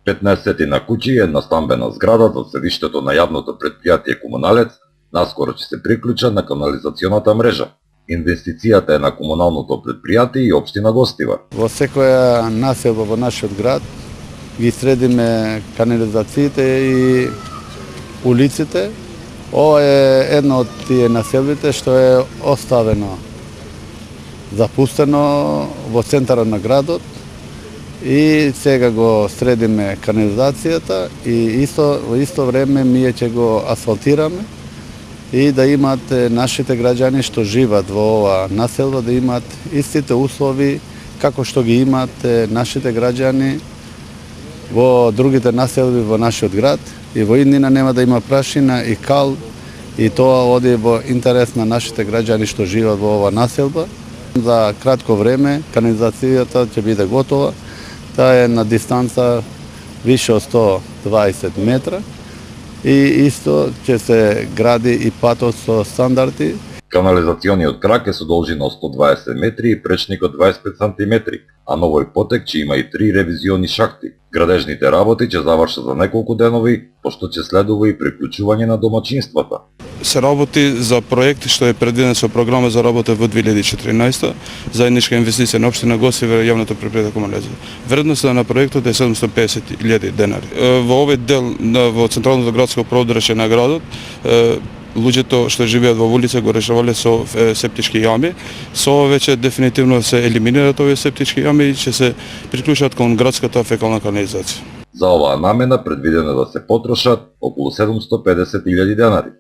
15 на куќи и една стамбена зграда за седиштето на јавното претпријатие Комуналец наскоро ќе се приклучат на канализационата мрежа. Инвестицијата е на комуналното претпријатие и општина Гостива. Во секоја населба во нашиот град ги средиме канализациите и улиците. Ова е едно од тие населбите што е оставено запустено во центарот на градот и сега го средиме канализацијата и во исто време ние ќе го асфалтираме и да имат нашите граѓани што живеат во ова населба да имат истите услови како што ги имат нашите граѓани во другите населби во нашиот град и во иднина нема да има прашина и кал и тоа оди во интерес на нашите граѓани што живеат во ова населба. За кратко време канализацијата ќе биде готова. Таа е на дистанца више од 120 метра и исто ќе се гради и патот со стандарди. Канализациониот крак е со должина од 120 метри и пречник од 25 сантиметри, а на овој потек ќе има и 3 ревизиони шахти. Градежните работи ќе завршат за неколку денови, пошто ќе следува и приклучување на домаќинствата. Се работи за проект што е предвиден со програма за работа во 2014, заедничка инвестиција на општина Гостива и јавното претпријатие Комуналец. Вредноста на проектот е 750.000 денари. Во овој дел во централното градско подрачје на градот луѓето што живеат во улица го решавале со септички јами. Со ова веќе дефинитивно се елиминираат овие септички јами и ќе се приклучат кон градската фекална канализација. За оваа намена предвидено да се потрошат околу 750.000 денари.